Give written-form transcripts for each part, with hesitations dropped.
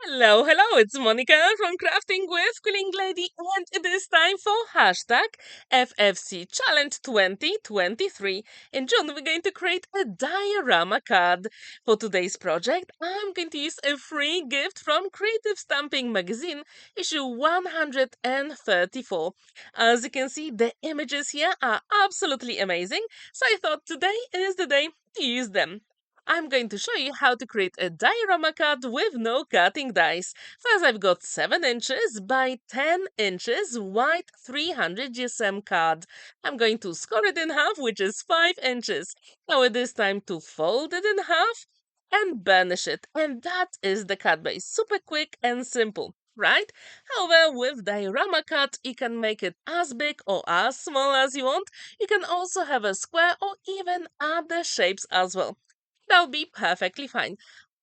Hello, it's Monika from Crafting with Qulling Lady, and it is time for hashtag FFC Challenge 2023. In June, we're going to create a diorama card. For today's project, I'm going to use a free gift from Creative Stamping Magazine, issue 134. As you can see, the images here are absolutely amazing, so I thought today is the day to use them. I'm going to show you how to create a diorama card with no cutting dies. First, I've got 7 inches by 10 inches wide 300 GSM card. I'm going to score it in half, which is 5 inches. Now it is time to fold it in half and burnish it. And that is the cut base. Super quick and simple, right? However, with diorama cut, you can make it as big or as small as you want. You can also have a square or even other shapes as well. That'll be perfectly fine.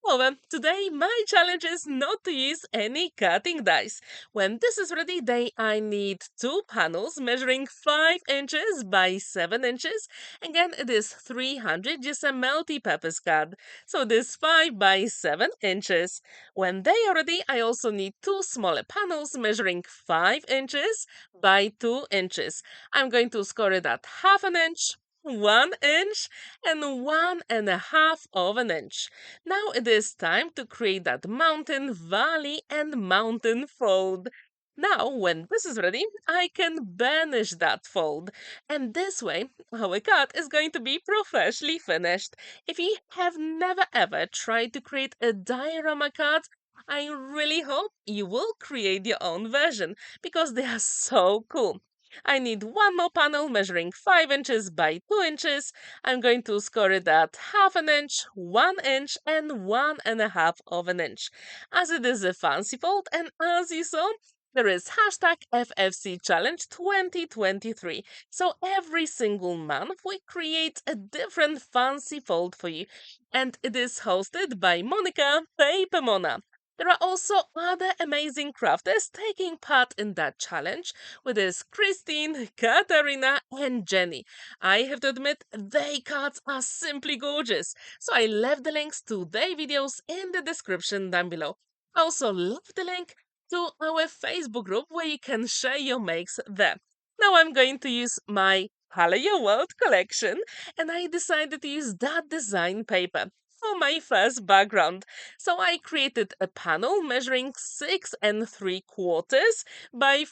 However, today my challenge is not to use any cutting dies. When this is ready, I need 2 panels measuring 5 inches by 7 inches. Again, it is 300 GSM multi-purpose card. So this 5 by 7 inches. When they are ready, I also need 2 smaller panels measuring 5 inches by 2 inches. I'm going to score it at half an inch, 1 inch, and 1.5 inches. Now it is time to create that mountain, valley, and mountain fold. Now, when this is ready, I can banish that fold. And this way, our card is going to be professionally finished. If you have never ever tried to create a diorama card, I really hope you will create your own version because they are so cool. I need 1 more panel measuring 5 inches by 2 inches. I'm going to score it at half an inch, 1 inch, and 1.5 inches. As it is a fancy fold, and as you saw, there is hashtag FFC Challenge 2023. So every single month we create a different fancy fold for you. And it is hosted by Monika, PaperMona. There are also other amazing crafters taking part in that challenge, with this Christine, Katarina, and Jenny. I have to admit, their cards are simply gorgeous, so I left the links to their videos in the description down below. I also left the link to our Facebook group where you can share your makes there. Now I'm going to use my Color Your World collection, and I decided to use that design paper for my first background. So I created a panel measuring 6.75 by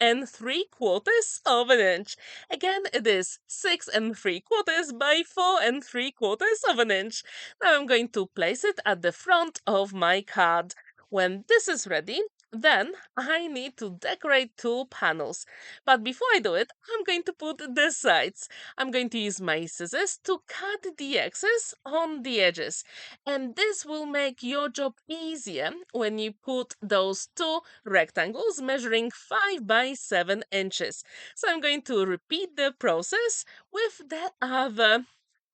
4.75 inches. Again, it is 6.75 by 4.75 inches. Now I'm going to place it at the front of my card. When this is ready, then I need to decorate 2 panels. But before I do it, I'm going to put the sides. I'm going to use my scissors to cut the excess on the edges. And this will make your job easier when you put those 2 rectangles measuring 5 by 7 inches. So I'm going to repeat the process with the other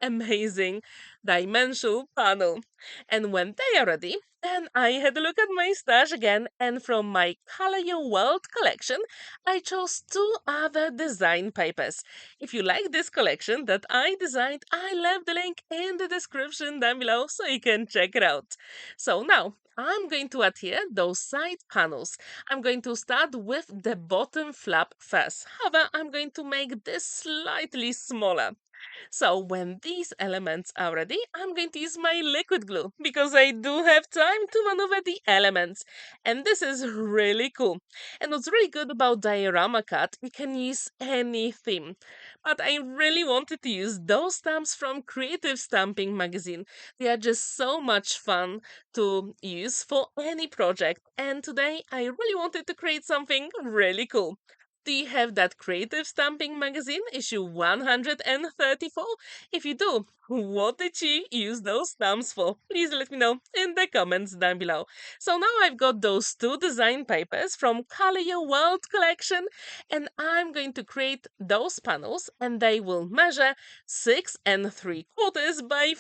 amazing dimensional panel. And when they are ready, then I had a look at my stash again, and from my Color Your World collection, I chose 2 other design papers. If you like this collection that I designed, I left the link in the description down below so you can check it out. So now, I'm going to adhere those side panels. I'm going to start with the bottom flap first. However, I'm going to make this slightly smaller. So when these elements are ready, I'm going to use my liquid glue because I do have time to maneuver the elements. And this is really cool. And what's really good about diorama cut, you can use any theme. But I really wanted to use those stamps from Creative Stamping Magazine. They are just so much fun to use for any project. And today I really wanted to create something really cool. Do you have that Creative Stamping Magazine, issue 134? If you do, what did you use those stamps for? Please let me know in the comments down below. So now I've got those 2 design papers from Color Your World collection, and I'm going to create those panels, and they will measure 6.75 by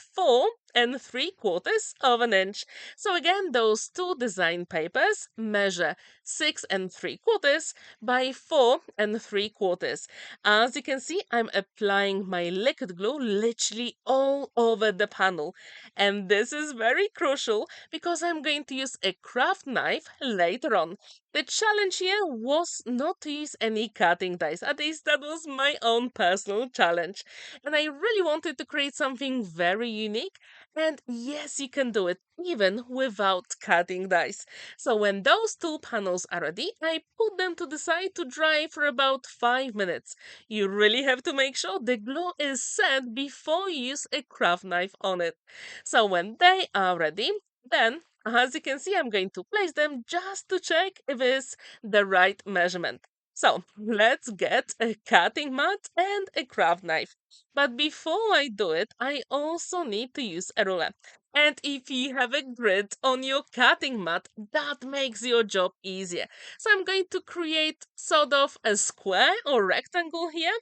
4.75 inches. So again, those 2 design papers measure 6.75 by 4.75. As you can see, I'm applying my liquid glue literally all over the panel. And this is very crucial because I'm going to use a craft knife later on. The challenge here was not to use any cutting dice. At least that was my own personal challenge. And I really wanted to create something very unique. And yes, you can do it even without cutting dice. So when those two panels are ready, I put them to the side to dry for about 5 minutes. You really have to make sure the glue is set before you use a craft knife on it. So when they are ready, then as you can see, I'm going to place them just to check if it's the right measurement. So let's get a cutting mat and a craft knife. But before I do it, I also need to use a ruler. And if you have a grid on your cutting mat, that makes your job easier. So I'm going to create sort of a square or rectangle here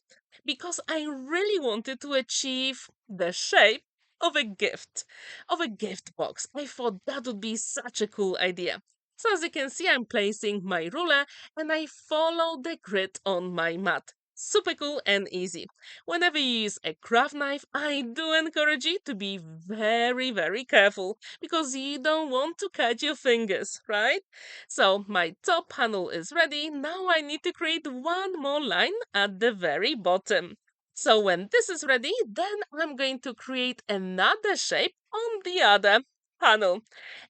because I really wanted to achieve the shape of a gift box. I thought that would be such a cool idea. So as you can see, I'm placing my ruler and I follow the grid on my mat. Super cool and easy. Whenever you use a craft knife, I do encourage you to be very, very careful because you don't want to cut your fingers, right? So my top panel is ready. Now I need to create one more line at the very bottom. So when this is ready, then I'm going to create another shape on the other panel.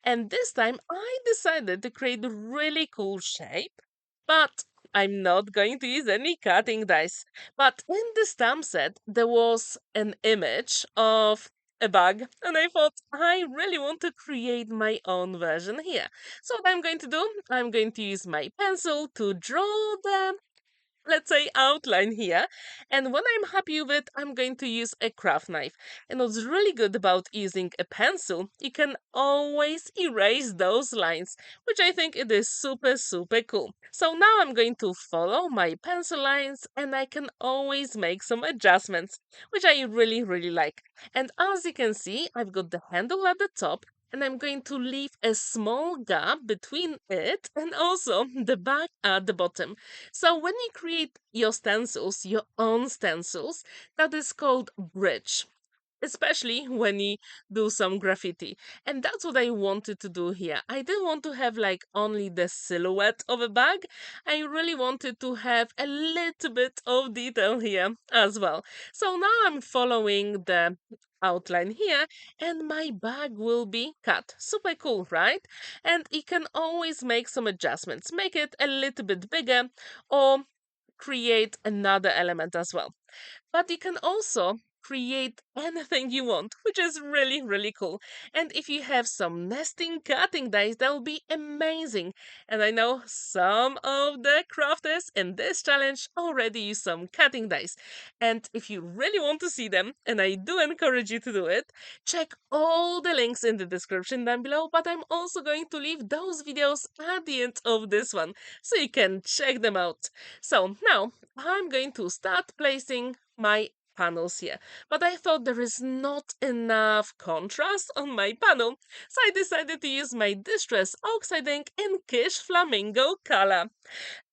And this time I decided to create a really cool shape, but I'm not going to use any cutting dice. But in the stamp set, there was an image of a bug, and I thought I really want to create my own version here. So what I'm going to do, I'm going to use my pencil to draw the, let's say, outline here. And when I'm happy with it, I'm going to use a craft knife. And what's really good about using a pencil, you can always erase those lines, which I think it is super, super cool. So now I'm going to follow my pencil lines and I can always make some adjustments, which I really, really like. And as you can see, I've got the handle at the top and I'm going to leave a small gap between it and also the back at the bottom. So when you create your stencils, your own stencils, that is called bridge. Especially when you do some graffiti. And that's what I wanted to do here. I didn't want to have like only the silhouette of a bag. I really wanted to have a little bit of detail here as well. So now I'm following the outline here and my bag will be cut. Super cool, right? And you can always make some adjustments. Make it a little bit bigger or create another element as well. But you can also create anything you want, which is really, really cool. And if you have some nesting cutting dice, that will be amazing. And I know some of the crafters in this challenge already use some cutting dice. And if you really want to see them, and I do encourage you to do it, check all the links in the description down below. But I'm also going to leave those videos at the end of this one, so you can check them out. So now I'm going to start placing my panels here. But I thought there is not enough contrast on my panel, so I decided to use my Distress Oxide ink in Kish Flamingo color.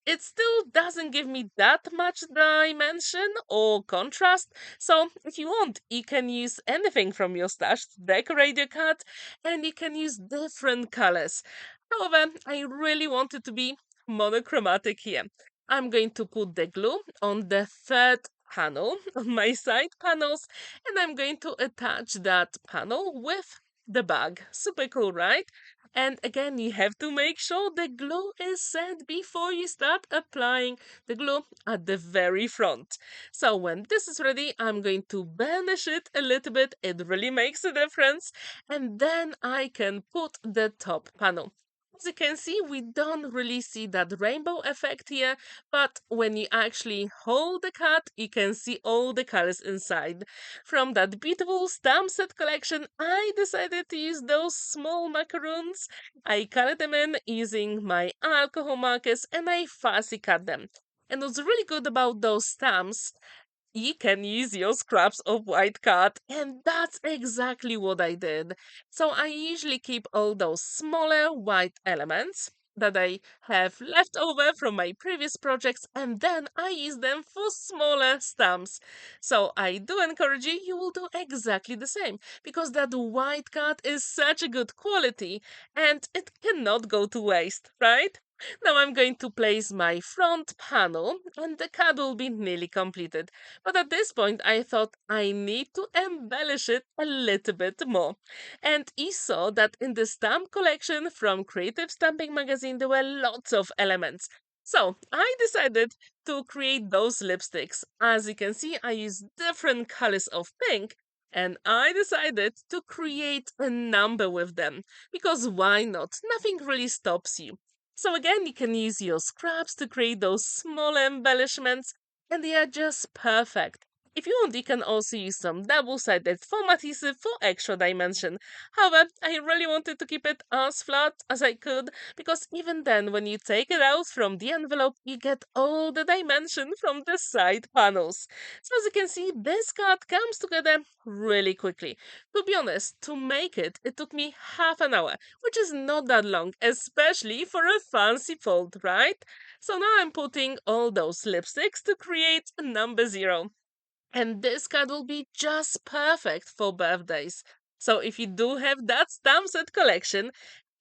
It still doesn't give me that much dimension or contrast, so if you want, you can use anything from your stash to decorate your card, and you can use different colors. However, I really wanted to be monochromatic here. I'm going to put the glue on the third panel, on my side panels, and I'm going to attach that panel with the bag. Super cool, right? And again, you have to make sure the glue is set before you start applying the glue at the very front. So when this is ready, I'm going to burnish it a little bit. It really makes a difference. And then I can put the top panel. As you can see, we don't really see that rainbow effect here, but when you actually hold the card, you can see all the colors inside. From that beautiful stamp set collection, I decided to use those small macaroons. I colored them in using my alcohol markers and I fussy cut them. And what's really good about those stamps, you can use your scraps of white card, and that's exactly what I did. So I usually keep all those smaller white elements that I have left over from my previous projects, and then I use them for smaller stamps. So I do encourage you, you will do exactly the same, because that white card is such a good quality and it cannot go to waste, right? Now I'm going to place my front panel and the card will be nearly completed. But at this point I thought I need to embellish it a little bit more. And you saw that in the stamp collection from Creative Stamping Magazine there were lots of elements. So I decided to create those lipsticks. As you can see, I use different colors of pink, and I decided to create a number with them. Because why not? Nothing really stops you. So again, you can use your scraps to create those small embellishments, and they are just perfect. If you want, you can also use some double-sided foam adhesive for extra dimension. However, I really wanted to keep it as flat as I could, because even then, when you take it out from the envelope, you get all the dimension from the side panels. So as you can see, this card comes together really quickly. To be honest, to make it, it took me half an hour, which is not that long, especially for a fancy fold, right? So now I'm putting all those lipsticks to create number 0. And this card will be just perfect for birthdays. So if you do have that stamp set collection,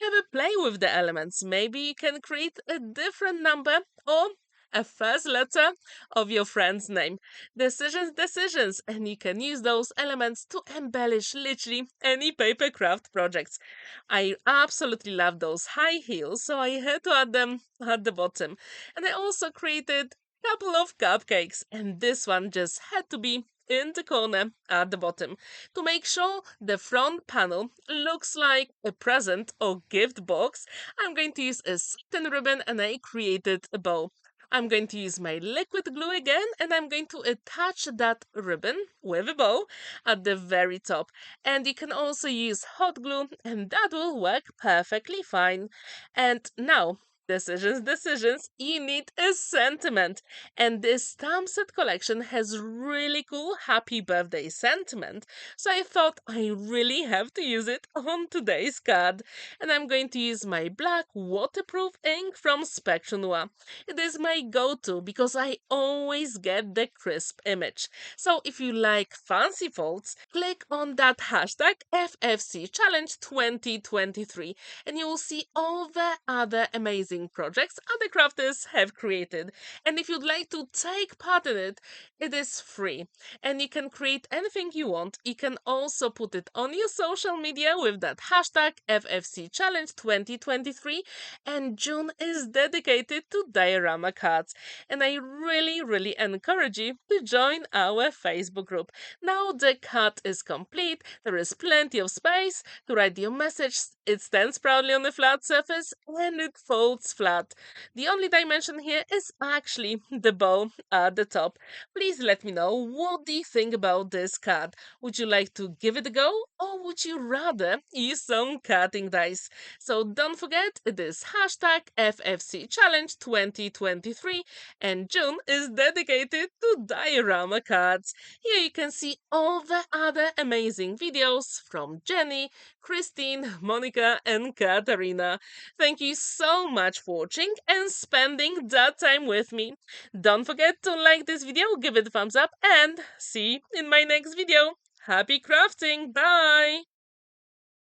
have a play with the elements. Maybe you can create a different number or a first letter of your friend's name. Decisions, decisions, and you can use those elements to embellish literally any paper craft projects. I absolutely love those high heels, so I had to add them at the bottom. And I also created couple of cupcakes, and this one just had to be in the corner at the bottom to make sure the front panel looks like a present or gift box. I'm going to use a satin ribbon and I created a bow. I'm going to use my liquid glue again and I'm going to attach that ribbon with a bow at the very top. And you can also use hot glue and that will work perfectly fine. And now, decisions, decisions, you need a sentiment. And this stamp set collection has really cool happy birthday sentiment. So I thought I really have to use it on today's card. And I'm going to use my black waterproof ink from Spectrum Noir. It is my go-to because I always get the crisp image. So if you like fancy folds, click on that hashtag FFC Challenge 2023 and you will see all the other amazing projects other crafters have created. And if you'd like to take part in it, it is free. And you can create anything you want. You can also put it on your social media with that hashtag FFC Challenge 2023. And June is dedicated to diorama cards. And I really, really encourage you to join our Facebook group. Now the card is complete. There is plenty of space to write your message. It stands proudly on a flat surface and it folds flat. The only dimension here is actually the bow at the top. Please let me know, what do you think about this card? Would you like to give it a go or would you rather use some cutting dice? So don't forget, it is hashtag FFC Challenge 2023 and June is dedicated to diorama cards. Here you can see all the other amazing videos from Jenny, Christine, Monika, and Katarina. Thank you so much for watching and spending that time with me. Don't forget to like this video, give it a thumbs up, and see you in my next video. Happy crafting! Bye!